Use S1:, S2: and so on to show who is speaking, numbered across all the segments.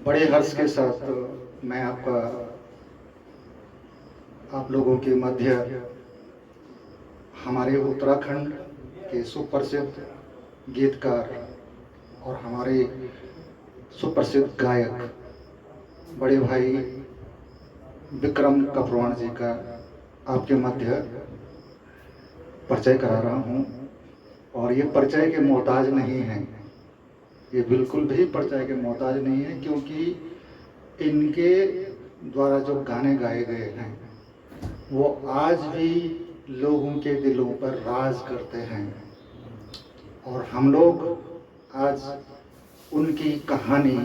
S1: बड़े हर्ष के साथ मैं आप लोगों के मध्य हमारे उत्तराखंड के सुप्रसिद्ध गीतकार और हमारे सुप्रसिद्ध गायक बड़े भाई विक्रम कपरवाण जी का आपके मध्य परिचय करा रहा हूँ। और ये परिचय के मोहताज नहीं हैं, ये बिल्कुल भी परिचय के मोहताज नहीं है, क्योंकि इनके द्वारा जो गाने गाए गए हैं वो आज भी लोगों के दिलों पर राज करते हैं और हम लोग आज उनकी कहानी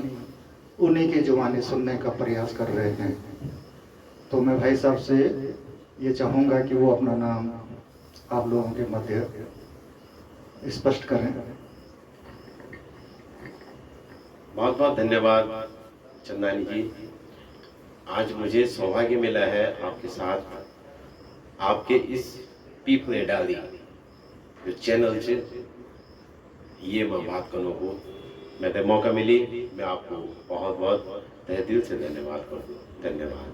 S1: उन्हीं के ज़ुबानी सुनने का प्रयास कर रहे हैं। तो मैं भाई साहब से ये चाहूँगा कि वो अपना नाम आप लोगों के मध्य स्पष्ट करें।
S2: बहुत बहुत धन्यवाद चंदानी जी। आज मुझे सौभाग्य मिला है आपके साथ आपके इस पीपले डाली जो चैनल से ये मैं बात करने को मैं मौका मिली, मैं आपको बहुत बहुत तहे दिल से धन्यवाद करूँ। धन्यवाद।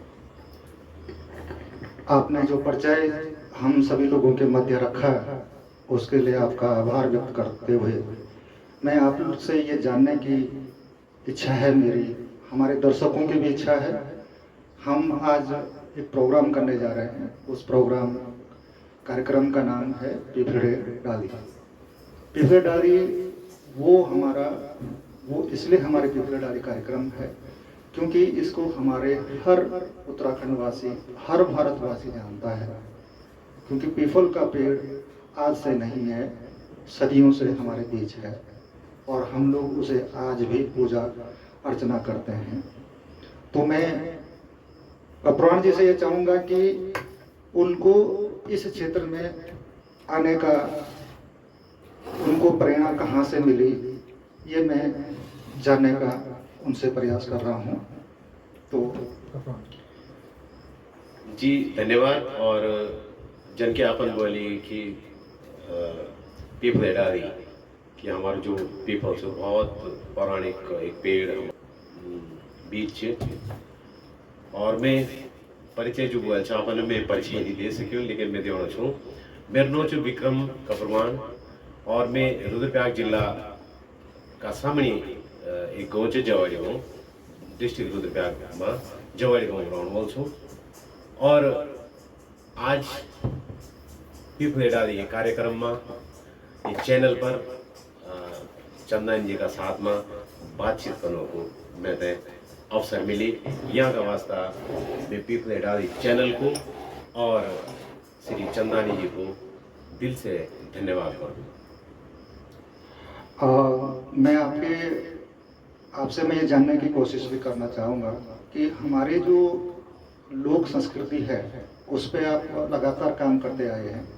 S1: आपने जो परिचय हम सभी लोगों के मध्य रखा उसके लिए आपका आभार व्यक्त करते हुए मैं आप से ये जानने की इच्छा है, मेरी हमारे दर्शकों की भी इच्छा है। हम आज एक प्रोग्राम करने जा रहे हैं। उस कार्यक्रम का नाम है पिपले डाली। पिपले डाली वो इसलिए हमारे पिपले डाली कार्यक्रम है क्योंकि इसको हमारे हर उत्तराखंड वासी, हर भारतवासी जानता है। क्योंकि पीपल का पेड़ आज से नहीं है, सदियों से हमारे बीच है और हम लोग उसे आज भी पूजा अर्चना करते हैं। तो मैं कपरवाण जी से ये चाहूँगा कि उनको इस क्षेत्र में आने का उनको प्रेरणा कहाँ से मिली, ये मैं जानने का उनसे प्रयास कर रहा हूँ। तो
S2: जी धन्यवाद। और जन के आपन बोली कि पीपले डाली कि हमारा जो पीपल से बहुत पौराणिक एक पेड़ बीच और मैं परिचय जो बोल अपन में परिचय नहीं दे सक्यों, लेकिन मैं देना छूँ। मेरा नाम है विक्रम कपरवाण और मैं रुद्रप्रयाग जिला का सामने एक गाँव से जवाड़ी गाँव, डिस्ट्रिक्ट रुद्रप्रयाग में जवाड़ी गाँव रहने वाला छूँ। और आज पीपले डाली ये कार्यक्रम में ये चैनल पर चंदन जी का साथ में बातचीत करने को मैं अवसर मिली। यहाँ का वास्ता मैं पीपले डाली चैनल को और श्री चंदानी जी को दिल से धन्यवाद करूँ।
S1: मैं आपसे मैं ये जानने की कोशिश भी करना चाहूँगा कि हमारे जो लोक संस्कृति है उस पर आप लगातार काम करते आए हैं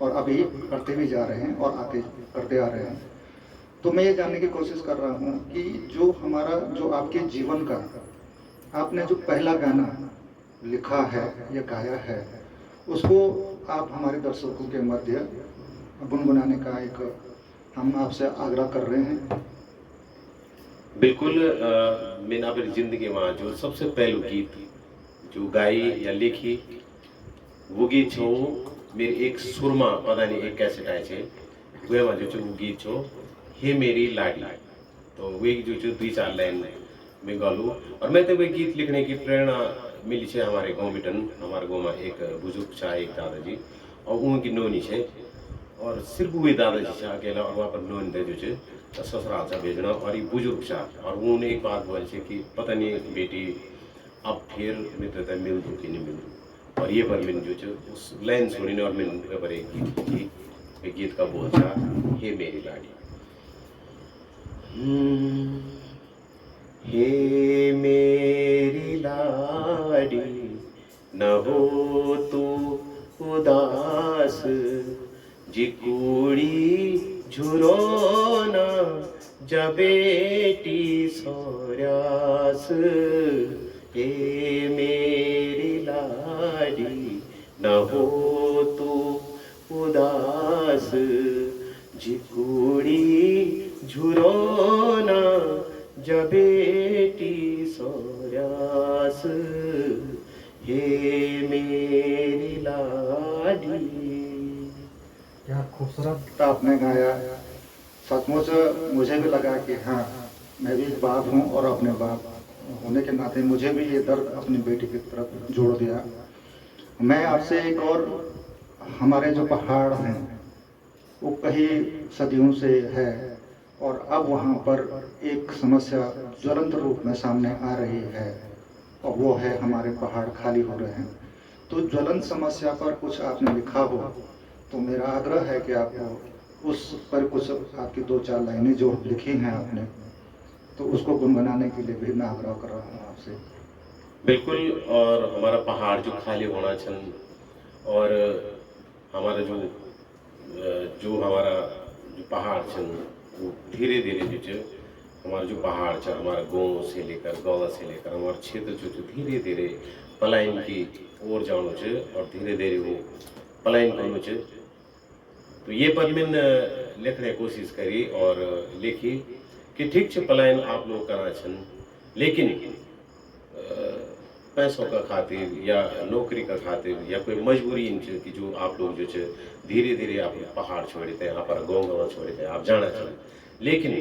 S1: और अभी करते भी जा रहे हैं और आगे करते आ रहे हैं। तो मैं ये जानने की कोशिश कर रहा हूँ कि जो आपके जीवन का आपने जो पहला गाना लिखा है या गाया है उसको आप हमारे दर्शकों के मध्य गुनगुनाने का एक हम आपसे आग्रह कर रहे हैं।
S2: बिल्कुल। मैंने अपनी जिंदगी में जो सबसे पहलू गीत जो गाई या लिखी वो गीत छो मेरे एक सुरमा पता नहीं एक कैसेट आए थे वो जो गीत छो हे मेरी लाडी। तो वही जो 2-4 लाइन में गालू और मैं तो वही गीत लिखने की प्रेरणा मिली है हमारे गाँव बिटन। हमारे गाँव में एक बुजुर्ग छा एक दादाजी और उनकी नोनी है और सिर्फ वही दादाजी छा अकेला और वहाँ पर नोनी दे जो ससुराल सा भेजना और ये बुजुर्ग छा। और उन्होंने एक बात बोली है कि पता नहीं बेटी अब फिर मित्रता मिल दू कि नहीं मिल दू। और ये पर मैंने जो उस लाइन सुनी और मैंने पर एक गीत का बोल था हे मेरी लाडी। हे मेरी लाडी न हो तू उदास जी कूड़ी झुरोना जबेटी सोर्यास। हे मेरी लाडी न हो तू उदास जी कूड़ी झुरोना जबेटी सोर्यास हे मेरी लाडी।
S1: क्या खूबसूरत आपने गाया। सचमुच मुझे भी लगा कि हाँ, मैं भी एक बाप हूँ और अपने बाप होने के नाते मुझे भी ये दर्द अपनी बेटी की तरफ जोड़ दिया। मैं आपसे एक और, हमारे जो पहाड़ हैं वो कई सदियों से है और अब वहाँ पर एक समस्या ज्वलंत रूप में सामने आ रही है और वो है हमारे पहाड़ खाली हो रहे हैं। तो ज्वलंत समस्या पर कुछ आपने लिखा हो तो मेरा आग्रह है कि आप उस पर कुछ आपकी 2-4 लाइनें जो लिखी हैं आपने, तो उसको गुनगुनाने के लिए भी मैं आग्रह कर रहा हूँ आपसे।
S2: बिल्कुल। और हमारा पहाड़ जो खाली होना छन और हमारा जो हमारा जो पहाड़ छन वो धीरे धीरे जो च हमारा जो पहाड़ छ हमारा गाँव से लेकर गौवा से लेकर हमारा क्षेत्र जो च धीरे धीरे पलायन की ओर जाणु छ और धीरे धीरे वो पलायन करनु छ। तो ये पर मैंने लिखने की कोशिश करी और लिखी कि ठीक छ पलायन आप लोग करना छन, लेकिन पैसों का खातिर या नौकरी का खातिर या कोई मजबूरी इन छ कि जो आप लोग जो छ धीरे धीरे आप पहाड़ छोड़ देते हैं, यहाँ पर गाँव छोड़ देते हैं, आप जाना चाहें। लेकिन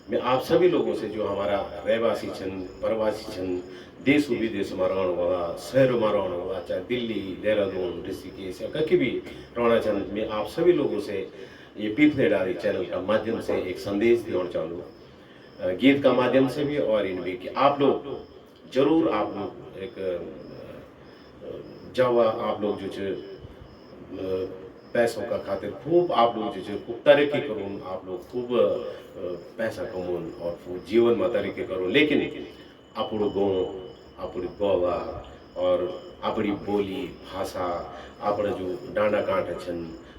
S2: मैं आप सभी लोगों से जो हमारा रहवासी छन, प्रवासी छन, देश विदेश में रहने वाला, शहरों में रहने वाला, चाहे दिल्ली, देहरादून, ऋषिकेश या कहीं भी रहना छन, मैं आप सभी लोगों से ये पीपले डाली चैनल का माध्यम से एक संदेश देना चाहूँगा, गीत का माध्यम से भी और इन भी, कि आप लोग जरूर आप लोग एक जब आप लोग जो पैसों का खातिर खूब आप लोग जो खूब तरक्की करूँ, आप लोग खूब पैसा कमून और खूब जीवन में तरक्की करूँ, लेकिन अपनो गाँव, अपनी गौवा और अपनी बोली भाषा, अपने जो डांडा कांटा छन,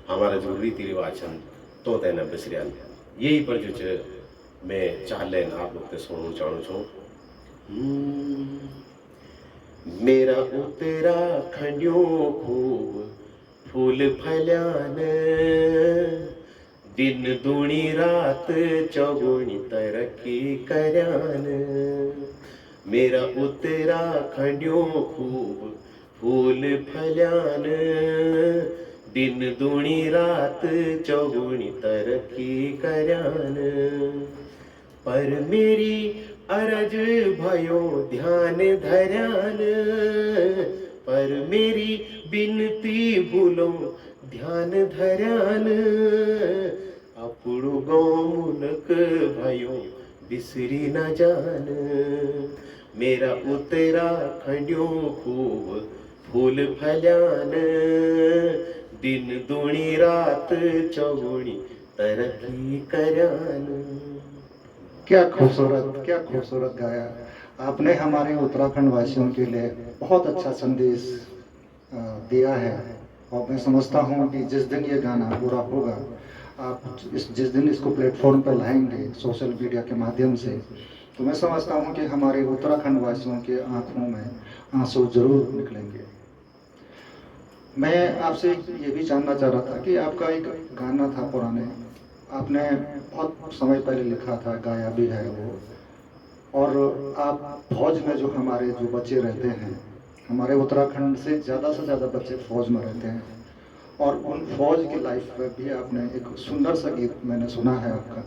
S2: हमारा जो रीति रिवाज छन, तो तेना बिसरियान। यही पर जो मैं चाह लेन आप लोग ते सुनना चाहूँ छूँ। मेरा उत्तराखंडियों खूब फूल फल्यान, दिन दूनी रात चौगुनी तरक्की करयान। मेरा उत्तराखंडियों खूब फूल फल्यान, दिन दूनी रात चौगुनी तरक्की करयान। पर मेरी अरज भयो ध्यान धर्यान, पर मेरी बिनती भूलो ध्यान धर्यान। अपुड़ो गाँव मुलक भयो बिसरी न जान, मेरा उत्तराखंडियों खूब फूल फल्यान, दिन दूनी रात चौगुनी तरक्की करयान।
S1: क्या खूबसूरत गाया आपने। हमारे उत्तराखंड वासियों के लिए बहुत अच्छा संदेश दिया है और मैं समझता हूँ कि जिस दिन ये गाना पूरा होगा, आप जिस दिन इसको प्लेटफॉर्म पर लाएंगे सोशल मीडिया के माध्यम से, तो मैं समझता हूँ कि हमारे उत्तराखंड वासियों के आंखों में आंसू जरूर निकलेंगे। मैं आपसे ये भी जानना चाह रहा था कि आपका एक गाना था पुराने, आपने बहुत समय पहले लिखा था, गाया भी है वो, और आप फौज में जो हमारे जो बच्चे रहते हैं, हमारे उत्तराखंड से ज़्यादा बच्चे फौज में रहते हैं और उन फौज की लाइफ में भी आपने एक सुंदर सा गीत मैंने सुना है आपका।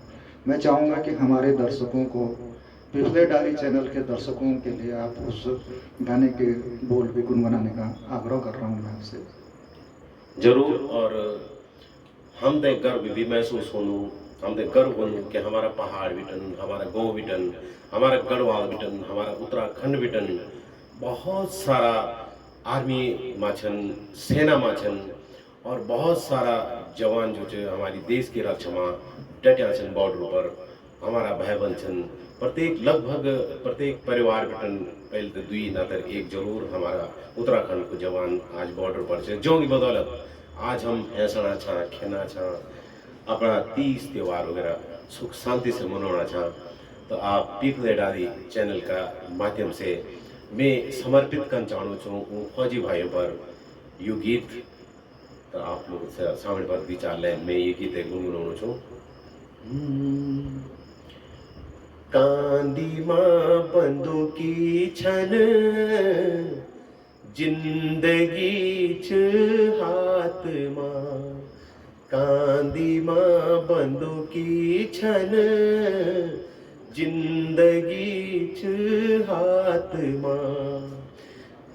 S1: मैं चाहूँगा कि हमारे दर्शकों को, पिछले डाली चैनल के दर्शकों के लिए आप उस गाने के बोल भी गुनगुनाने का आग्रह कर रहा हूँ मैं आपसे।
S2: जरूर। और हम ते गर्व भी महसूस होनू, हम ते गर्व होनू कि हमारा पहाड़ बिटन, हमारा गाँव बिटन, हमारा गढ़वाल बिटन, हमारा उत्तराखंड बिटन बहुत सारा आर्मी माछन, सेना माछन और बहुत सारा जवान जो चे हमारी देश की रक्षा में डटा छन बॉर्डर पर। हमारा भाई बहन छन, प्रत्येक लगभग प्रत्येक परिवार बिटन पहले तो 2 नातर 1 जरूर हमारा उत्तराखंड को जवान आज बॉर्डर पर छे। जो की बदौलत आज हम हंसना छा, खेना छा, अपना तीज त्योहार वगैरह सुख शांति से मनाना छा। तो आप पीपले डाली चैनल का माध्यम से मैं समर्पित करना चाहूँ छूँ फौजी भाइयों पर यू गीत। तो आप लोग से सामने पर विचार लें, मैं ये गीत गुनगुनाऊँ छूँ। कांदी मां बंदुकी छन जिंदगी च हाथ मां कांदी मां बंदुकी छन जिंदगी च हाथ मां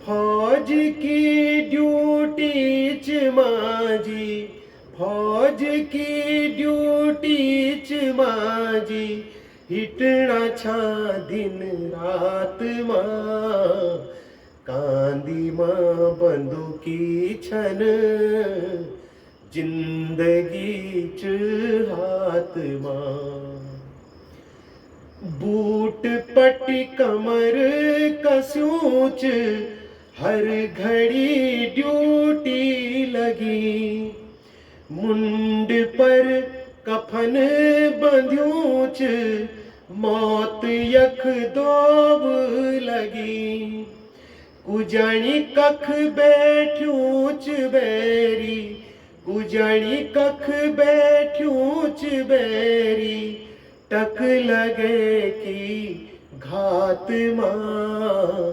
S2: फौज की ड्यूटी च माजी फौज की ड्यूटी च माजी हिटना छा दिन रात मां कांदी मां बंदुकी छन जिंदगी च हाथ मां बूट पट्टी कमर कसूच हर घड़ी ड्यूटी लगी मुंड पर कफन बंध्यूच मौत यख दोब लगी कुजाणी कख बैठ्यूच बैरी कुजाणी कख बैठ्यूच बैरी टक लगे की घात मां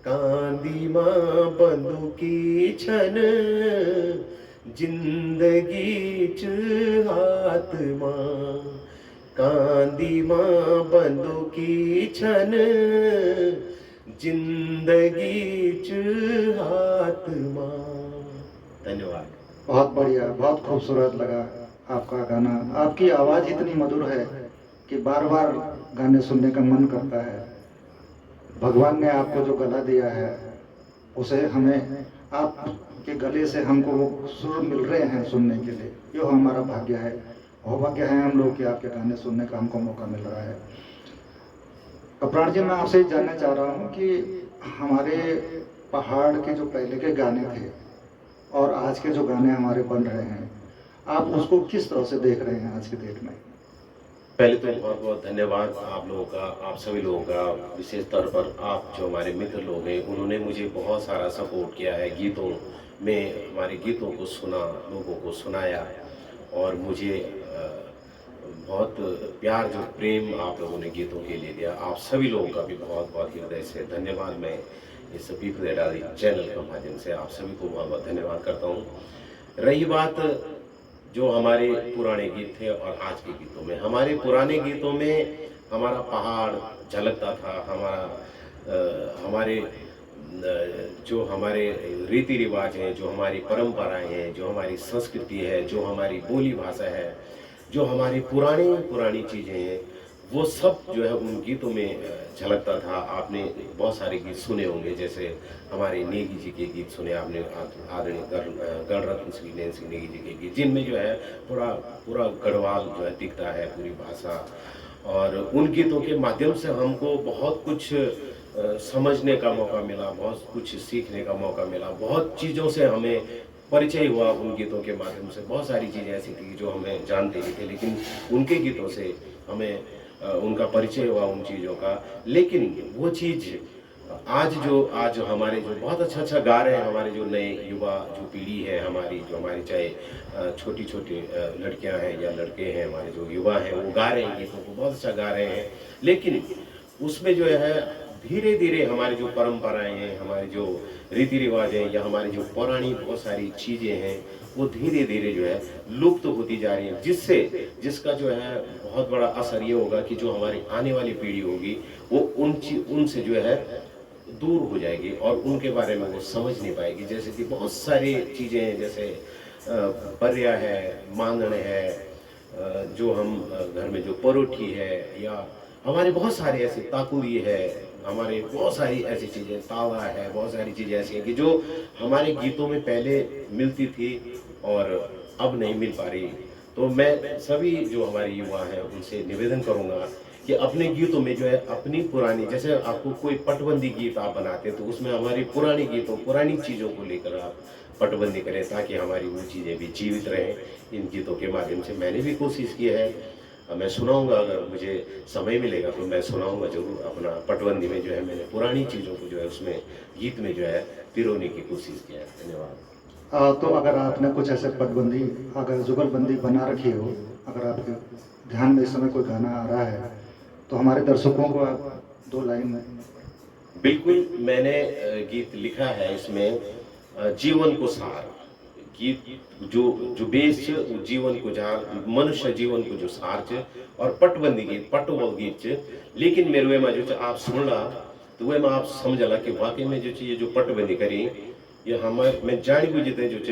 S2: कांदी मां बंदुकी छन जिंदगी च हाथ मां कांदी मां बंदुकी छन जिंदगी च हाथ मां। धन्यवाद।
S1: बहुत बढ़िया, बहुत खूबसूरत लगा आपका गाना। आपकी आवाज़ इतनी मधुर है कि बार बार गाने सुनने का मन करता है। भगवान ने आपको जो गला दिया है उसे हमें आपके गले से हमको वो सुर मिल रहे हैं सुनने के लिए, यो हमारा भाग्य है। सौभाग्य है हम लोग कि आपके गाने सुनने का हमको मौका मिल रहा है। कप्राण जी, मैं आपसे जानना चाह रहा हूँ कि हमारे पहाड़ के जो पहले के गाने थे और आज के जो गाने हमारे बन रहे हैं, आप उसको किस तरह से देख रहे हैं आज की डेट में?
S2: पहले तो बहुत बहुत धन्यवाद आप लोगों का, आप सभी लोगों का। विशेष तौर पर आप जो हमारे मित्र लोग हैं, उन्होंने मुझे बहुत सारा सपोर्ट किया है। गीतों में हमारे गीतों को सुना, लोगों को सुनाया और मुझे बहुत प्यार, जो प्रेम आप लोगों ने गीतों के लिए दिया, आप सभी लोगों का भी बहुत बहुत हृदय से धन्यवाद। मैं इस पीपल एडारी चैनल के माध्यम से आप सभी को बहुत बहुत धन्यवाद करता हूँ। रही बात जो हमारे पुराने गीत थे और आज के गीतों में, हमारे पुराने गीतों में हमारा पहाड़ झलकता था, हमारे जो हमारे रीति रिवाज हैं, जो हमारी परंपराएं हैं, जो हमारी संस्कृति है, जो हमारी बोली भाषा है, जो हमारी पुरानी चीज़ें हैं, वो सब जो है उन गीतों में झलकता था। आपने बहुत सारे गीत सुने होंगे, जैसे हमारे नेगी जी के गीत सुने आपने, आदरणीय गणरत्न श्री नैन सिंह नेगी जी के गीत, जिनमें जो है पूरा गढ़वाल जो है दिखता है, पूरी भाषा। और उन गीतों के माध्यम से हमको बहुत कुछ समझने का मौका मिला, बहुत कुछ सीखने का मौका मिला, बहुत चीज़ों से हमें परिचय हुआ। उन गीतों के माध्यम से बहुत सारी चीज़ें ऐसी थी जो हमें जानते नहीं थे, लेकिन उनके गीतों से हमें उनका परिचय हुआ उन चीज़ों का। लेकिन वो चीज़ आज हमारे जो बहुत अच्छा गा रहे हैं, हमारे जो नए युवा जो पीढ़ी है हमारी, जो हमारी चाहे छोटी लड़कियां हैं या लड़के हैं, हमारे जो युवा हैं, वो गा रहे हैं गीतों को, बहुत अच्छा गा रहे हैं। लेकिन उसमें जो है धीरे धीरे हमारी जो परंपराएं हैं, हमारे जो रीति रिवाज हैं, या हमारी जो पुरानी बहुत सारी चीज़ें हैं, वो धीरे धीरे जो है लुप्त होती जा रही है, जिसका जो है बहुत बड़ा असर ये होगा कि जो हमारी आने वाली पीढ़ी होगी वो उनसे जो है दूर हो जाएगी और उनके बारे में वो समझ नहीं पाएगी। जैसे कि बहुत सारी चीज़ें हैं, जैसे पर्या है, मांगण है, जो हम घर में जो परोठी है, या हमारे बहुत सारे ऐसे ताकुरी है, हमारे बहुत सारी ऐसी चीज़ें, तावा है, बहुत सारी चीज़ें ऐसी हैं कि जो हमारे गीतों में पहले मिलती थी और अब नहीं मिल पा रही। तो मैं सभी जो हमारे युवा हैं उनसे निवेदन करूंगा कि अपने गीतों में जो है अपनी पुरानी, जैसे आपको कोई पटबंदी गीत आप बनाते हैं तो उसमें हमारी पुरानी गीतों, पुरानी चीज़ों को लेकर आप पटबंदी करें, ताकि हमारी वो चीज़ें भी जीवित रहें इन गीतों के माध्यम से। मैंने भी कोशिश की है, मैं सुनाऊंगा, अगर मुझे समय मिलेगा तो मैं सुनाऊंगा जरूर। अपना पटबंदी में जो है मैंने पुरानी चीज़ों को जो है उसमें गीत में जो है पिरोने की कोशिश किया है। धन्यवाद।
S1: तो अगर आपने कुछ ऐसे पटबंदी, अगर जुगलबंदी बना रखी हो, अगर आपके ध्यान में इस समय कोई गाना आ रहा है तो हमारे दर्शकों को आप 2 लाइन में।
S2: बिल्कुल, मैंने गीत लिखा है इसमें जीवन को सार गीत जो जो बेस छ वो जीवन को जार मनुष्य जीवन को जो सार छ और पटबंदी गीत पटवल गीत छ लेकिन मेरे वे में जो छ आप सुनला तो वे में आप समझला कि वाकई में जो छ ये जो पटबंदी करी ये हमारे मैं जानी बुझते जो छ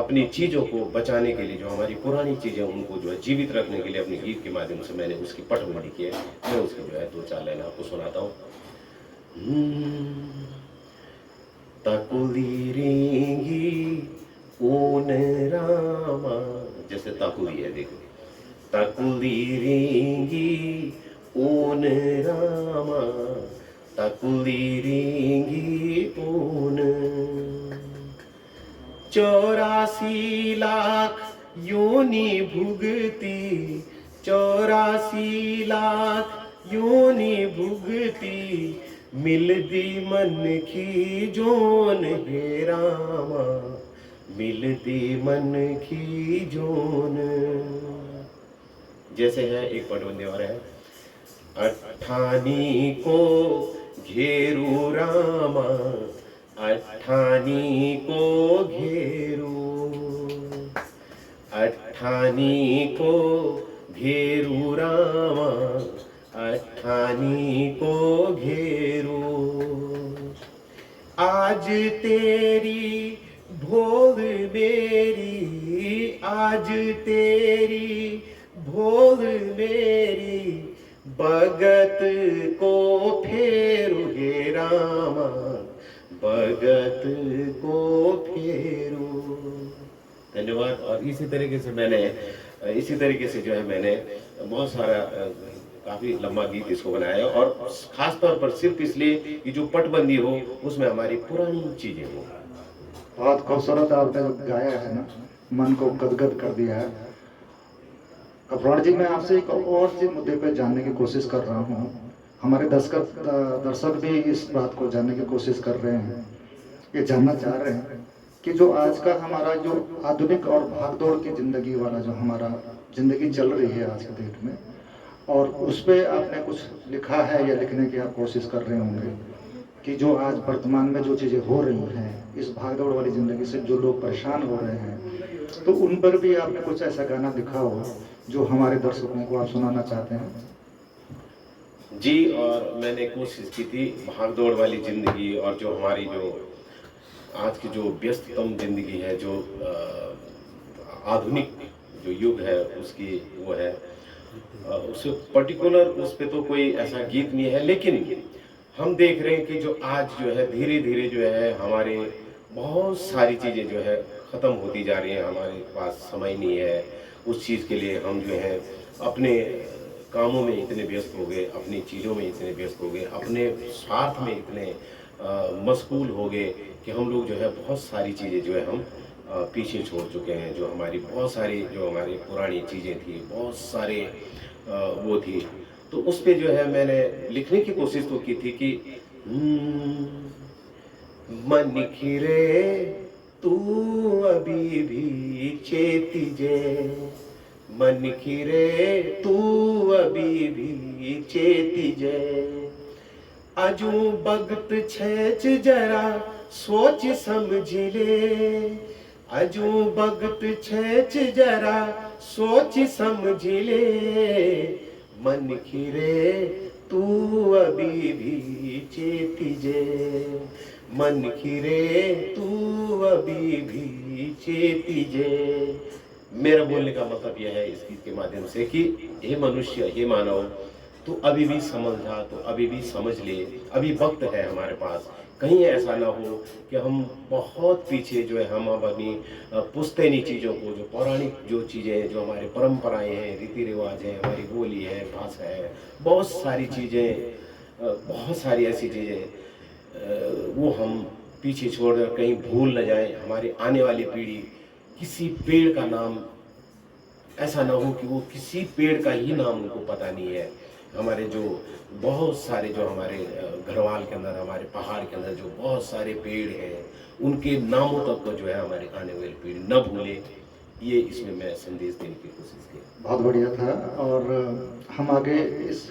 S2: अपनी चीज़ों को बचाने के लिए जो हमारी पुरानी चीज़ें उनको जो है जीवित रखने के लिए अपने गीत के माध्यम से मैंने उसकी पटबंदी की है। मैं उसकी जो है 2-4 लाइन आपको सुनाता हूँ। ताकुलिरिंगी ऊन रामा, जैसे ताकुली है देखो, ताकुलिरिंगी ऊन रामा, ताकुलिरिंगी ऊन 84 लाख योनि भुगती, 84 लाख योनि भुगती, मिलदी मन की जोन हे रामा, मिलदी मन की जोन। जैसे है एक पटबंदी और है, अठानी को घेरू रामा, अठानी को घेरू, अठानी को घेरू रामा, अठानी को घेरू। आज तेरी भोग मेरी, आज तेरी भोग मेरी, भगत को फेरू हे रामा, भगत को फेरू। धन्यवाद। और इसी तरीके से जो है मैंने बहुत सारा काफ़ी लंबा गीत इसको बनाया है और खास तौर पर सिर्फ इसलिए कि जो पटबंदी हो उसमें हमारी पुरानी चीज़ें हो।
S1: बहुत खूबसूरत आपने गाया है ना, मन को गदगद कर दिया है। कपराड़ जी, मैं आपसे एक और चीज मुद्दे पे जानने की कोशिश कर रहा हूँ। हमारे दर्शक भी इस बात को जानने की कोशिश कर रहे हैं, ये जानना चाह रहे हैं कि जो आज का हमारा जो आधुनिक और भागदौड़ की जिंदगी वाला जो हमारा जिंदगी चल रही है आज के डेट में, और उस पर आपने कुछ लिखा है या लिखने की आप कोशिश कर रहे होंगे कि जो आज वर्तमान में जो चीज़ें हो रही हैं इस भागदौड़ वाली ज़िंदगी से जो लोग परेशान हो रहे हैं, तो उन पर भी आपने कुछ ऐसा गाना लिखा हो जो हमारे दर्शकों को आप सुनाना चाहते हैं।
S2: जी, और मैंने कोशिश की थी भागदौड़ वाली ज़िंदगी और जो हमारी जो आज की जो व्यस्ततम ज़िंदगी है, जो आधुनिक जो युग है उसकी वो है, उस पर्टिकुलर उस पे तो कोई ऐसा गीत नहीं है, लेकिन हम देख रहे हैं कि जो आज जो है धीरे धीरे जो है हमारे बहुत सारी चीज़ें जो है ख़त्म होती जा रही हैं। हमारे पास समय नहीं है उस चीज़ के लिए, हम जो है अपने कामों में इतने व्यस्त हो गए, अपनी चीज़ों में इतने व्यस्त हो गए, अपने स्वार्थ में इतने मशगूल हो गए कि हम लोग जो है बहुत सारी चीज़ें जो है हम पीछे छोड़ चुके हैं। जो हमारी बहुत सारी जो हमारी पुरानी चीज़ें थी, बहुत सारे वो थी, तो उस पे जो है मैंने लिखने की कोशिश तो की थी कि मन खिरे तू अभी भी चेती जे, मन खिरे तू अभी भी चेती जे, अजू भगत छेच जरा सोच समझ ले, अजू भगत छेच जरा सोच समझ ले, मन खिरे तू अभी भी चेती जे, मन खिरे तू अभी भी चेती जे। मेरा बोलने का मतलब यह है इस गीत के माध्यम से कि हे मनुष्य, हे मानव, तो अभी भी समझ जा, तो अभी भी समझ ले, अभी वक्त है हमारे पास। कहीं ऐसा ना हो कि हम बहुत पीछे जो है हम अपनी पुश्तैनी चीज़ों को, जो पौराणिक जो चीज़ें, जो हमारे परंपराएं हैं, रीति रिवाज हैं, हमारी बोली है, भाषा है, बहुत सारी चीज़ें, बहुत सारी ऐसी चीज़ें वो हम पीछे छोड़कर कहीं भूल न जाए। हमारी आने वाली पीढ़ी किसी पेड़ का नाम ऐसा ना हो कि वो किसी पेड़ का ही नाम उनको पता नहीं है। हमारे जो बहुत सारे जो हमारे घरवाल के अंदर, हमारे पहाड़ के अंदर जो बहुत सारे पेड़ हैं, उनके नामों तक को जो है हमारे आने वाली पीढ़ी न भूले, ये इसमें मैं संदेश देने की कोशिश की।
S1: बहुत बढ़िया था। और हम आगे इस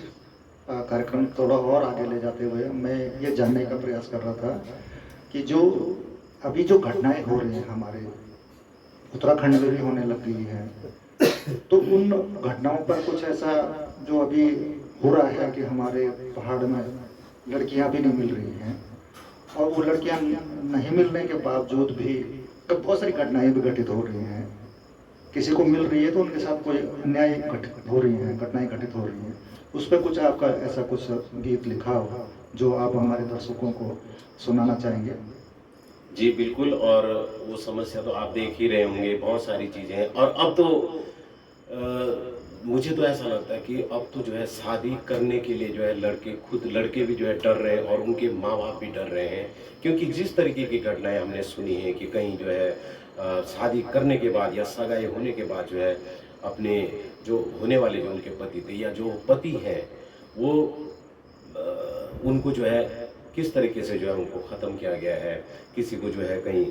S1: कार्यक्रम थोड़ा और आगे ले जाते हुए मैं ये जानने का प्रयास कर रहा था कि जो अभी जो घटनाएं हो रही हैं हमारे उत्तराखंड में भी होने लग गई है, तो उन घटनाओं पर कुछ ऐसा जो अभी हो रहा है कि हमारे पहाड़ में लड़कियां भी नहीं मिल रही हैं, और वो लड़कियां नहीं मिलने के बावजूद भी तो बहुत सारी घटनाएं भी घटित हो रही हैं। किसी को मिल रही है तो उनके साथ कोई अन्याय घटित हो रही हैं, घटनाएं घटित हो रही हैं। उस पर कुछ आपका ऐसा कुछ गीत लिखा हो जो आप हमारे दर्शकों को सुनाना चाहेंगे?
S2: जी बिल्कुल। और वो समस्या तो आप देख ही रहे होंगे, बहुत सारी चीज़ें हैं। और अब तो मुझे तो ऐसा लगता है कि अब तो जो है शादी करने के लिए जो है लड़के भी जो है डर रहे हैं, और उनके माँ बाप भी डर रहे हैं। क्योंकि जिस तरीके की घटनाएं हमने सुनी है कि कहीं जो है शादी करने के बाद या सगाई होने के बाद जो है अपने जो होने वाले जो उनके पति थे या जो पति हैं, वो उनको जो है किस तरीके से जो है उनको ख़त्म किया गया है। किसी को जो है कहीं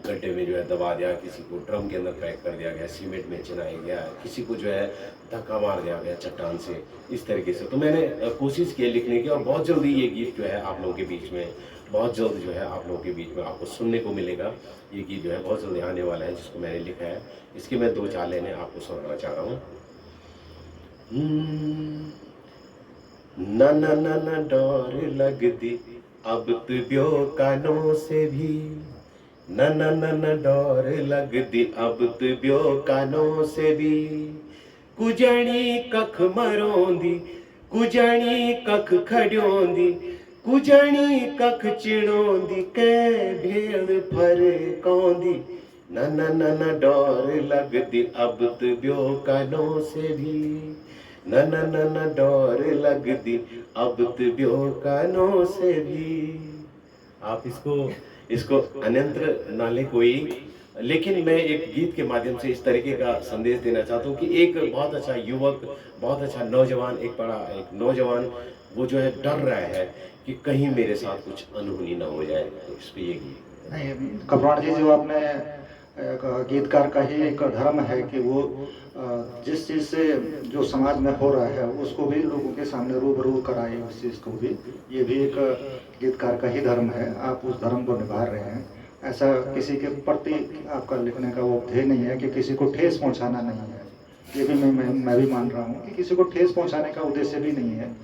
S2: गड्ढे में जो है दबा दिया, किसी को ड्रम के अंदर पैक कर दिया गया, सीमेंट में चिनाया गया, किसी को जो है धक्का मार दिया गया चट्टान से, इस तरीके से। तो मैंने कोशिश की लिखने की, और बहुत जल्दी ये गीत जो है आप लोगों के बीच में, बहुत जल्द जो है आप लोगों के बीच में आपको सुनने को मिलेगा। ये गीत जो है बहुत जल्दी आने वाला है, जिसको मैंने लिखा है। इसके मैं 2-4 लाइनें आपको सुनाना चाह रहा हूँ। ना ना ना ना डर लगती अब तुझो कानों से भी, ना ना ना ना डर लगती अब तुझो कानों से भी। कुजणी कख मरोंदी, कुजणी कख खड़ोंदी, कुजणी कख चिड़ोंदी, कै भेड़ फरकोंदी। ना ना ना ना डर लगती अब तुझो कानों से भी, ना ना ना ना डर लगती अब तुझो कानों से भी। आप इसको अन्यंत्र ना ले कोई, लेकिन मैं एक गीत के माध्यम से इस तरीके का संदेश देना चाहता हूँ कि एक बहुत अच्छा युवक, बहुत अच्छा नौजवान, एक नौजवान वो जो है डर रहा है कि कहीं मेरे साथ कुछ अनहोनी ना हो जाए। तो इस पे ये गीत।
S1: नहीं, कपवाड़ जी, जो आपने एक गीतकार का ही एक धर्म है कि वो जिस चीज़ से जो समाज में हो रहा है उसको भी लोगों के सामने रूबरू कराए, उस चीज़ को भी, ये भी एक गीतकार का ही धर्म है। आप उस धर्म को निभा रहे हैं। ऐसा किसी के प्रति आपका लिखने का वो ध्येय नहीं है कि किसी को ठेस पहुंचाना नहीं है। ये भी मैं भी मान रहा हूँ कि किसी को ठेस पहुंचाने का उद्देश्य भी नहीं है।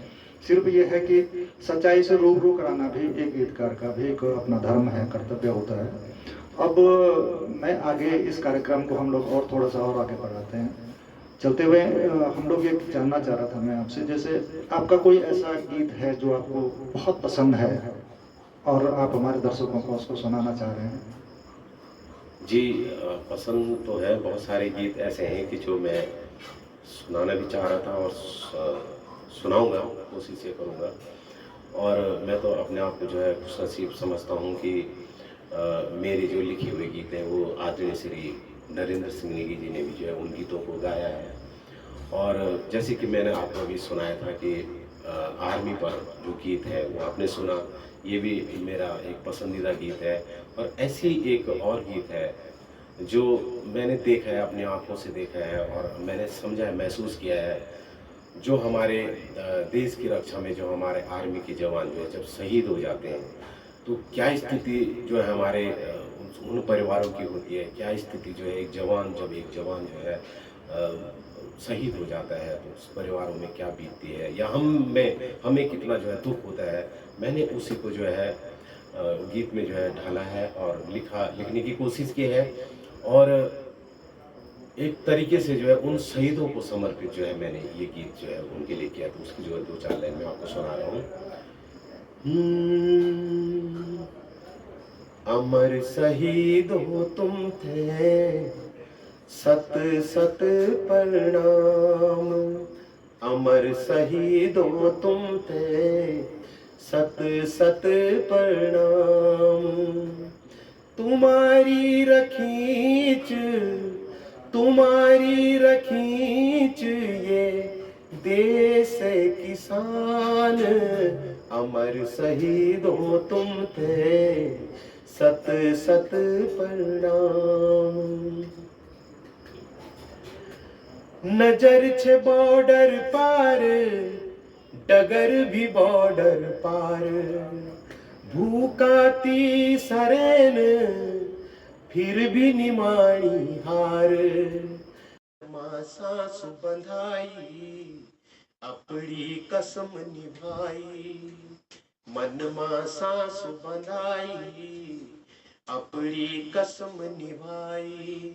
S1: सिर्फ ये है कि सच्चाई से रूबरू कराना भी एक गीतकार का भी एक अपना धर्म है, कर्तव्य होता है। अब मैं आगे इस कार्यक्रम को हम लोग और थोड़ा सा और आगे बढ़ाते हैं। चलते हुए हम लोग ये जानना चाह रहा था मैं आपसे, जैसे आपका कोई ऐसा गीत है जो आपको बहुत पसंद है और आप हमारे दर्शकों को उसको सुनाना चाह रहे हैं?
S2: जी पसंद तो है, बहुत सारे गीत ऐसे हैं कि जो मैं सुनाना भी चाह रहा था और सुनाऊंगा, कोशिश ये करूंगा। और मैं तो अपने आप को जो है खुशनसीब समझता हूँ कि मेरे जो लिखे हुए गीत हैं वो आदरणीय श्री नरेंद्र सिंह नेगी जी ने भी जो है उन गीतों को गाया है। और जैसे कि मैंने आपको अभी सुनाया था कि आर्मी पर जो गीत है वो आपने सुना, ये भी मेरा एक पसंदीदा गीत है। और ऐसी एक और गीत है जो मैंने देखा है, अपनी आँखों से देखा है और मैंने समझा है, महसूस किया है। जो हमारे देश की रक्षा में जो हमारे आर्मी के जवान जो है जब शहीद हो जाते हैं, तो क्या स्थिति जो है हमारे उन परिवारों की होती है, क्या स्थिति जो है जब एक जवान जो है शहीद हो जाता है तो उस परिवारों में क्या बीतती है, या हमें कितना जो है दुख होता है। मैंने उसी को जो है गीत में जो है ढाला है और लिखने की कोशिश की है। और एक तरीके से जो है उन शहीदों को समर्पित जो है मैंने ये गीत जो है उनके लिए किया। तो उसकी जो है 2-4 लाइन में आपको सुना रहा हूँ। अमर शहीदों तुम थे, सत सत प्रणाम। अमर शहीदों तुम थे, सत सत प्रणाम। तुम्हारी रखीच ये देश किसान। अमर शहीदों तुम थे, सत सत प्रणाम। नजर छे बॉर्डर पार, डगर भी बॉर्डर पार, भूकाती सरेन फिर भी निमाणी हार, सासु बंधाई अपनी कसम निभाई, मनमा सासु बंधाई अपनी कसम निभाई,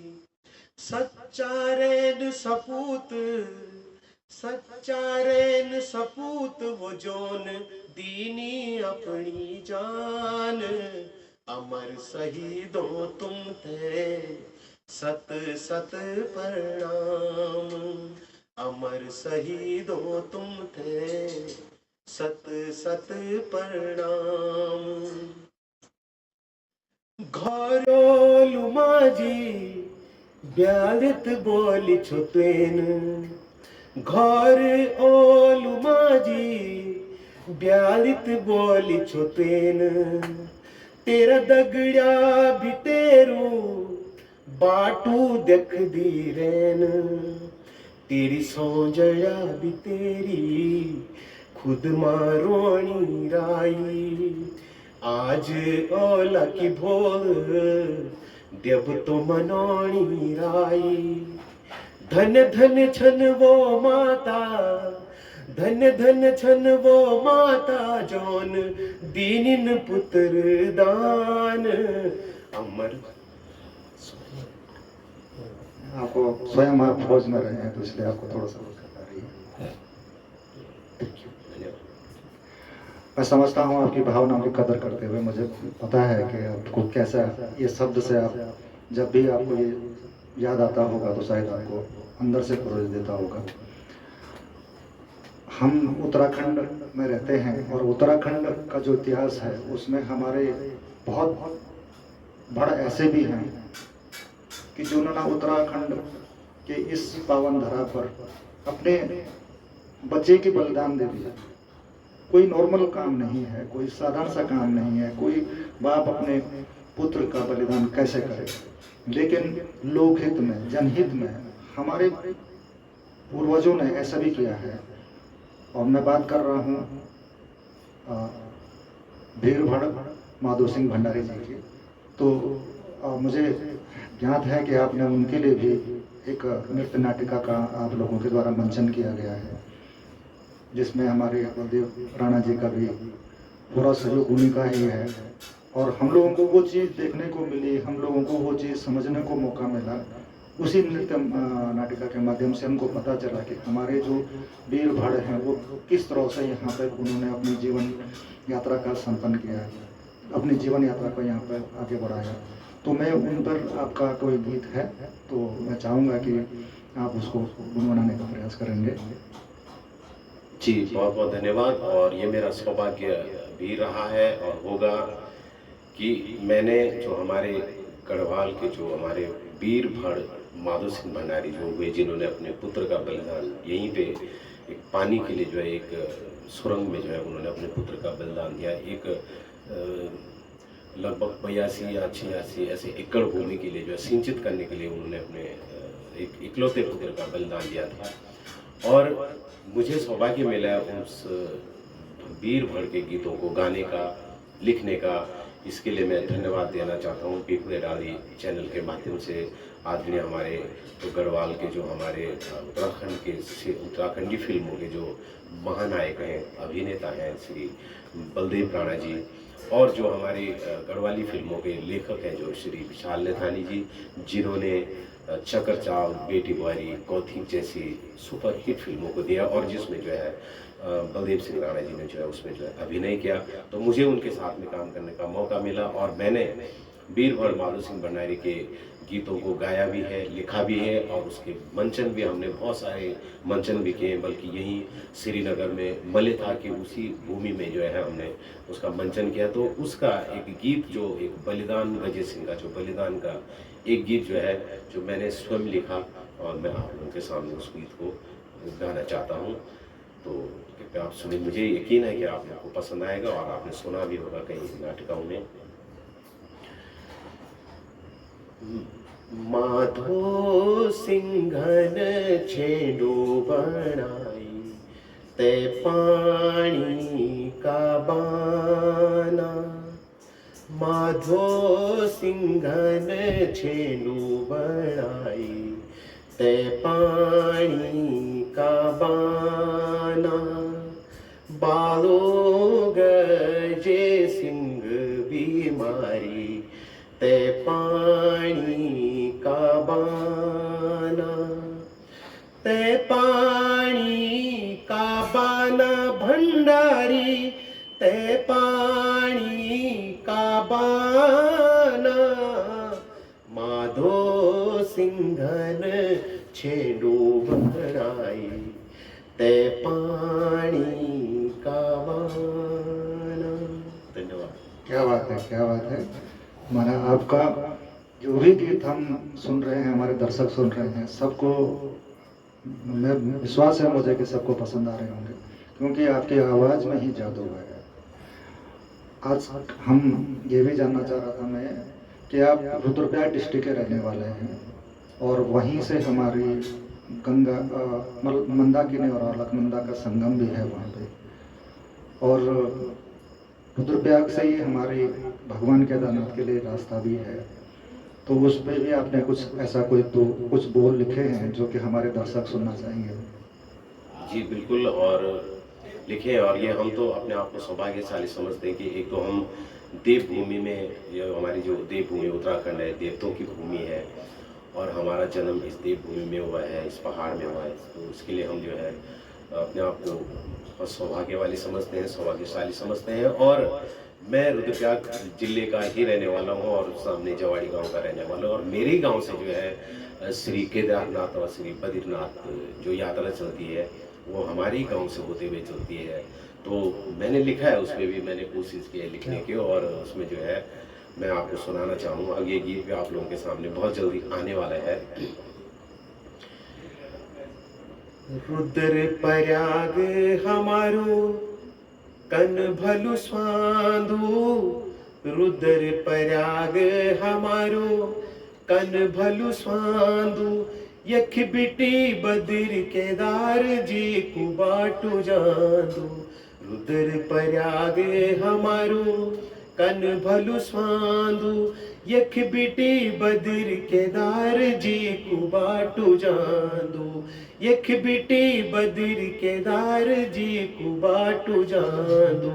S2: सच्चा रैन सपूत, सच्चा रैन सपूत वो जोन दीनी अपनी जान, अमर शहीदों तुम थे सत सत प्रणाम, अमर शहीदों तुम थे सत सत प्रणाम। घरोलु माझी ब्यालित बोली छुपेन, घर ओलु माझी ब्यालित बोली छुपेन, तेरा दगड़ा भी तेरू बाटू देख दी रेन, तेरी सौजया भी तेरी खुद मारोनी राई, आज ओला की भोल देव तो मनोनी राई, धन धन छन वो माता, धन धन छन वो माता जोन दीनिन पुत्र दान, अमर।
S1: आपको स्वयं आप फौज में रहे हैं तो इसलिए आपको थोड़ा सा दिक्कत आ रही है। मैं समझता हूँ आपकी भावनाओं की कदर करते हुए मुझे पता है कि आपको कैसा ये शब्द से आप जब भी आपको ये याद आता होगा तो शायद आपको अंदर से पुरोज देता होगा। हम उत्तराखंड में रहते हैं और उत्तराखंड का जो इतिहास है उसमें हमारे बहुत बड़ा ऐसे भी हैं कि जिन्होंने उत्तराखंड के इस पावन धरा पर अपने बच्चे की बलिदान दे दिया। कोई नॉर्मल काम नहीं है, कोई साधारण सा काम नहीं है, कोई बाप अपने पुत्र का बलिदान कैसे करे, लेकिन लोकहित में, जनहित में हमारे पूर्वजों ने ऐसा भी किया है। और मैं बात कर रहा हूँ भीरभड़ माधो सिंह भंडारी जी की। तो मुझे ज्ञात है कि आपने उनके लिए भी एक नृत्य नाटिका का आप लोगों के द्वारा मंचन किया गया है, जिसमें हमारे बलदेव राणा जी का भी पूरा सहयोग उनका ही है। और हम लोगों को वो चीज़ देखने को मिली, हम लोगों को वो चीज़ समझने को मौका मिला। उसी नृत्य नाटिका के माध्यम से हमको पता चला कि हमारे जो वीर भड़ हैं वो किस तरह से यहाँ पर उन्होंने अपनी जीवन यात्रा का संपन्न किया है, अपनी जीवन यात्रा को यहाँ पर आगे बढ़ाया। तो मैं उन पर आपका कोई गीत है तो मैं चाहूँगा कि आप उसको गुनगुनाने का प्रयास करेंगे।
S2: जी बहुत बहुत धन्यवाद। और ये मेरा सौभाग्य भी रहा है और होगा कि मैंने जो हमारे गढ़वाल के जो हमारे वीर भड़ माधो सिंह भंडारी जो हुए, जिन्होंने अपने पुत्र का बलिदान यहीं पे एक पानी के लिए जो है एक सुरंग में जो है उन्होंने अपने पुत्र का बलिदान दिया। एक लगभग 82 या 86 ऐसे एकड़ भूमि के लिए जो है सिंचित करने के लिए उन्होंने अपने एक इकलौते पुत्र का बलिदान दिया था। और मुझे सौभाग्य मिला उस वीर भड़ के गीतों को गाने का, लिखने का। इसके लिए मैं धन्यवाद देना चाहता हूँ पीपले डाली चैनल के माध्यम से आदरणीय हमारे तो गढ़वाल के जो हमारे उत्तराखंड के उत्तराखंडी फिल्मों के जो महानायक हैं, अभिनेता हैं श्री बलदेव राणा जी, और जो हमारे गढ़वाली फिल्मों के लेखक हैं जो श्री विशाल नेथानी जी, जिन्होंने चकर चाव, बेटी बुआरी, कौथिक जैसी सुपर हिट फिल्मों को दिया और जिसमें जो है बलदेव सिंह राणा जी ने जो है उसमें जो है अभिनय किया। तो मुझे उनके साथ में काम करने का मौका मिला और मैंने वीर भड़ माधो सिंह भंडारी के गीतों को गाया भी है, लिखा भी है और उसके मंचन भी हमने बहुत सारे मंचन भी किए, बल्कि यहीं श्रीनगर में मलेथा की उसी भूमि में जो है हमने उसका मंचन किया। तो उसका एक गीत जो एक बलिदान गजे सिंह का जो बलिदान का एक गीत जो है जो मैंने स्वयं लिखा और मैं आप लोगों के सामने उस गीत को गाना चाहता हूँ। तो कृपया आप सुनिए, मुझे यकीन है कि आप लोगों को पसंद आएगा और आपने सुना भी होगा कई नाटिकाओं में। माधो सिंघन छेड़ू बनाई ते पानी का बाना। माधो सिंघन छेड़ू बनाई ते पानी का बाना। बालो गजे सिंह बीमारी ते पानी का बाना। ते पानी का बाना भंडारी ते पानी का बाना। माधो सिंघन छेड़ू बनाई ते पानी का बाना। धन्यवाद।
S1: क्या बात है, क्या बात है। हमारा आपका जो भी गीत हम सुन रहे हैं, हमारे दर्शक सुन रहे हैं, सबको मैं विश्वास है मुझे कि सबको पसंद आ रहे होंगे, क्योंकि आपकी आवाज़ में ही जादू है। आज हम ये भी जानना चाह रहा था मैं कि आप रुद्रप्रयाग डिस्ट्रिक्ट के रहने वाले हैं और वहीं से हमारी गंगा मंदाकिनी और अलकनंदा का संगम भी है वहाँ पे, और रुद्रप्रयाग से ही हमारी भगवान केदारनाथ के लिए रास्ता भी है। तो उस पर भी आपने कुछ ऐसा कुछ बोल लिखे हैं जो कि हमारे दर्शक सुनना चाहेंगे।
S2: जी बिल्कुल, और लिखे। और ये हम तो अपने आप को सौभाग्यशाली समझते हैं कि एक तो हम देवभूमि में, ये हमारी जो देवभूमि उत्तराखंड है, देवताओं की भूमि है, और हमारा जन्म इस देवभूमि में हुआ है, इस पहाड़ में हुआ है। तो उसके लिए हम जो है अपने आप को बहुत सौभाग्यवाली समझते हैं, सौभाग्यशाली समझते हैं। और मैं रुद्रप्रयाग जिले का ही रहने वाला हूँ और सामने जवाड़ी गांव का रहने वाला हूँ। और मेरे गांव से जो है श्री केदारनाथ और श्री बद्रीनाथ जो यात्रा चलती है वो हमारे ही गांव से होते हुए चलती है। तो मैंने लिखा है, उसमें भी मैंने कोशिश की है लिखने की, और उसमें जो है मैं आपको सुनाना चाहूँगा। अब ये गीत भी आप लोगों के सामने बहुत जल्दी आने वाला है। रुद्रप्रयाग हमारो कन भलु स्वांदु। रुद्रप्रयाग हमारो कन भलु स्वांदु। यख बिटी बद्र केदार जी को बाटू जांदू। रुद्रप्रयाग हमारो कन भलु स्वांदु। यख बिटी बद्र केदार जी को बाटू जांदू। यख बिटी बद्र केदार जी को बाटू जांदू।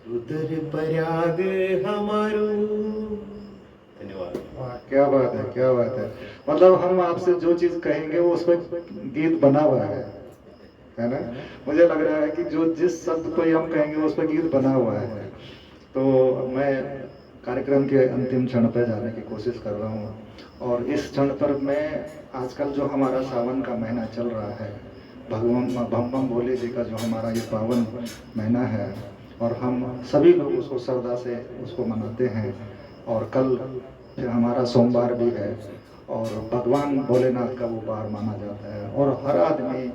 S2: रुद्रप्रयाग हमारो। धन्यवाद।
S1: वाह, क्या बात है, क्या बात है। मतलब हम आपसे जो चीज़ कहेंगे वो उस पर गीत बना हुआ है ना। मुझे लग रहा है कि जो जिस शब्द को हम कहेंगे उस पर गीत बना हुआ है। तो मैं कार्यक्रम के अंतिम क्षण पर जाने की कोशिश कर रहा हूँ, और इस क्षण पर मैं आजकल जो हमारा सावन का महीना चल रहा है, भगवान बम बम भोले जी का जो हमारा ये पावन महीना है, और हम सभी लोग उसको श्रद्धा से उसको मनाते हैं। और कल फिर हमारा सोमवार भी है, और भगवान भोलेनाथ का वो बार माना जाता है। और हर आदमी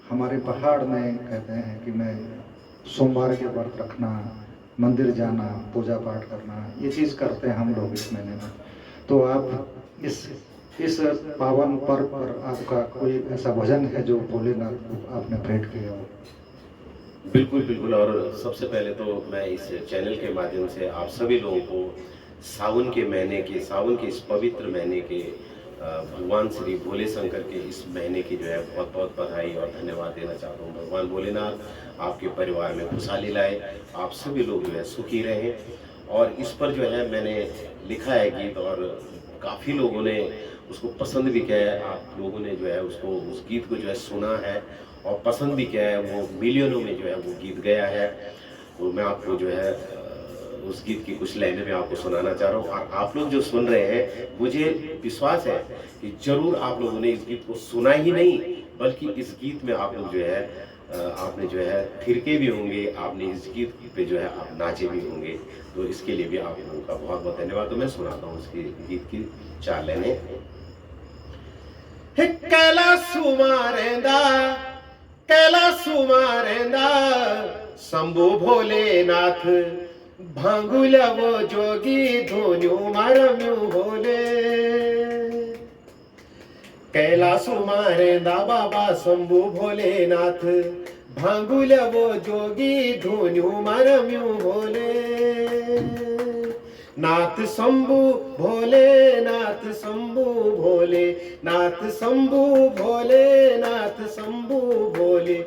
S1: हमारे पहाड़ में कहते हैं कि मैं सोमवार के व्रत रखना, मंदिर जाना, पूजा पाठ करना, ये चीज़ करते हैं हम लोग इस महीने में। तो आप इस पावन पर्व पर आपका कोई ऐसा भजन है जो भोलेनाथ को आपने भेंट किया हो?
S2: बिल्कुल बिल्कुल। और सबसे पहले तो मैं इस चैनल के माध्यम से आप सभी लोगों को सावन के इस पवित्र महीने के भगवान श्री भोले शंकर के इस महीने की जो है बहुत बहुत बधाई और धन्यवाद देना चाहता हूँ। भगवान भोलेनाथ आपके परिवार में खुशहाली लाए, आप सभी लोग जो है सुखी रहें। और इस पर जो है मैंने लिखा है गीत, और काफ़ी लोगों ने उसको पसंद भी किया है। आप लोगों ने जो है उसको, उस गीत को जो है सुना है और पसंद भी किया है। वो मिलियनों में जो है वो गीत गया है। तो मैं आपको जो है उस गीत की कुछ लाइनें मैं आपको सुनाना चाह रहा हूँ। और आप लोग जो सुन रहे हैं, मुझे विश्वास है कि जरूर आप लोगों ने इस गीत को सुना ही नहीं, बल्कि इस गीत में आप लोग जो है आपने जो है थिरके भी होंगे, आपने इस गीत पे जो है आप नाचे भी होंगे। तो इसके लिए भी आप लोगों का बहुत बहुत धन्यवाद। तो मैं सुनाता हूँ उसकी गीत की 4 लाइनें। कैलासु मारेंदा शंभु भोलेनाथ भांगुला वो जोगी धोन्यू मारम्यू होले। कैलासु मारेंदा बाबा शंभू भोलेनाथ भांगुल वो जोगी धुन्यू मारम्यू भोले नाथ शंभू भोले नाथ शंभू भोले नाथ शंभू भोले नाथ शंभू भोले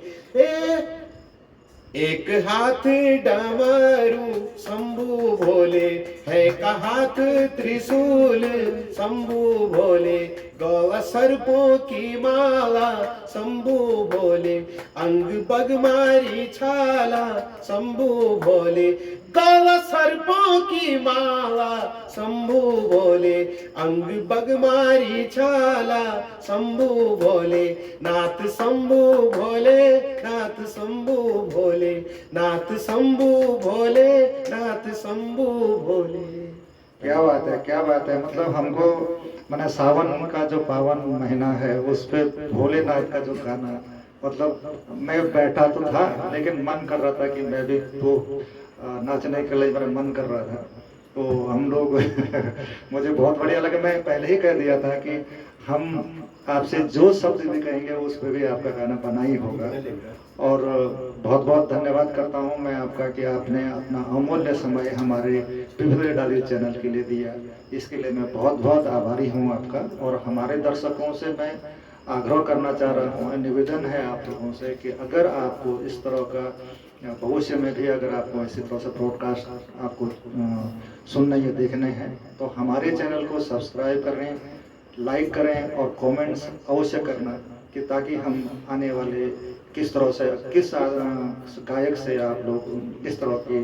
S2: एक हाथ डमरू शंभू भोले है का हाथ त्रिशूल शंभू भोले गौ सर्पों की माला शंभू भोले अंग बगमारी छाला शंभू भोले गौ सर्पों की माला शंभू भोले अंग बगमारी छाला शंभू भोले नाथ शंभू भोले नाथ शंभू भोले नाथ शंभू भोले नाथ शंभू भोले।
S1: क्या बात है, क्या बात है। मतलब हमको मैंने सावन का जो पावन महीना है उस पे भोलेनाथ का जो गाना, मतलब मैं बैठा तो था लेकिन मन कर रहा था कि मैं भी तो नाचने के लिए मेरा मन कर रहा था। तो हम लोग मुझे बहुत बढ़िया लगा। मैं पहले ही कह दिया था कि हम आपसे जो शब्द भी कहेंगे उस पर भी आपका गाना बना ही होगा। और बहुत बहुत धन्यवाद करता हूं मैं आपका कि आपने अपना अमूल्य समय हमारे पिपले डाली चैनल के लिए दिया। इसके लिए मैं बहुत बहुत आभारी हूं आपका। और हमारे दर्शकों से मैं आग्रह करना चाह रहा हूं, निवेदन है आप लोगों से कि अगर आपको इस तरह का भविष्य में भी अगर आपको इसी तरह से ब्रॉडकास्ट आपको सुनने या देखने हैं तो हमारे चैनल को सब्सक्राइब करें, लाइक करें और कमेंट्स अवश्य करना कि ताकि हम आने वाले किस तरह से किस गायक से आप लोग किस तरह की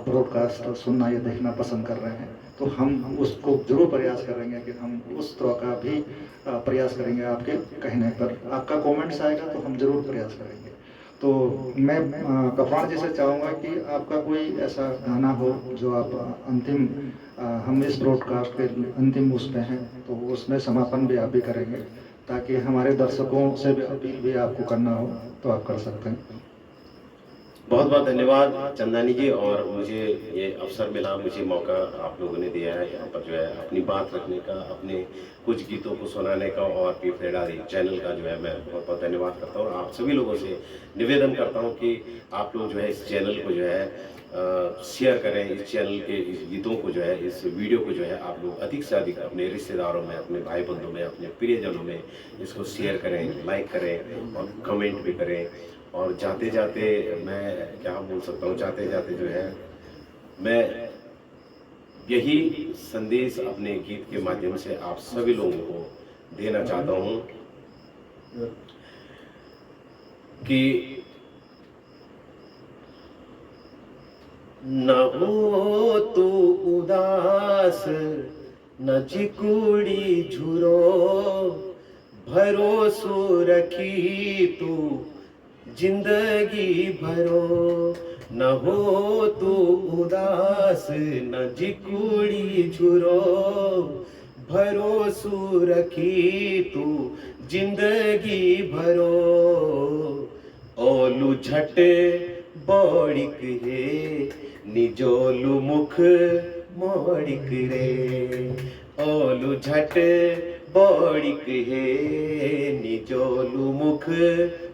S1: ब्रॉडकास्ट सुनना या देखना पसंद कर रहे हैं तो हम उसको जरूर प्रयास करेंगे कि हम उस तरह का भी प्रयास करेंगे। आपके कहने पर आपका कमेंट्स आएगा तो हम जरूर प्रयास करेंगे। तो मैं कप्तान जी से चाहूँगा कि आपका कोई ऐसा गाना हो जो आप अंतिम हम इस ब्रॉडकास्ट के अंतिम उसमें हैं तो उसमें समापन भी आप भी करेंगे ताकि हमारे दर्शकों से भी अपील भी आपको करना हो तो आप कर सकते हैं।
S2: बहुत बहुत धन्यवाद चंदानी जी। और मुझे ये अवसर मिला, मुझे मौका आप लोगों ने दिया है यहाँ पर जो है अपनी बात रखने का, अपने कुछ गीतों को सुनाने का। और पिपले डाली चैनल का जो है मैं बहुत बहुत धन्यवाद करता हूँ। आप सभी लोगों से निवेदन करता हूँ कि आप लोग जो है इस चैनल को जो है शेयर करें। इस चैनल के इस गीतों को जो है, इस वीडियो को जो है आप लोग अधिक से अधिक अपने रिश्तेदारों में, अपने भाई बंधुओं में, अपने प्रियजनों में इसको शेयर करें, लाइक करें और कमेंट भी करें। और जाते जाते मैं क्या बोल सकता हूँ, जाते जाते जो है मैं यही संदेश अपने गीत के माध्यम से आप सभी लोगों को देना चाहता हूँ कि न हो तू उदास न जिकुड़ी झुरो भरोसो रखी तू जिंदगी भरो। न हो तू उदास न जिकुड़ी झुरो भरोसो रखी तू जिंदगी भरो। ओलू झट बौड़िक हे निजोलू मुख मोड़िक रे। ओलू झट बौड़िक हे निजोलू मुख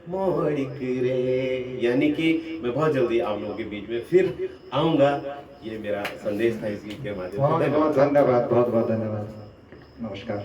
S2: मोड़िक रे। यानी कि मैं बहुत जल्दी आप लोगों के बीच में फिर आऊंगा। ये मेरा संदेश था इस गीत के माध्यम से।
S1: बहुत बहुत धन्यवाद, बहुत बहुत धन्यवाद। नमस्कार।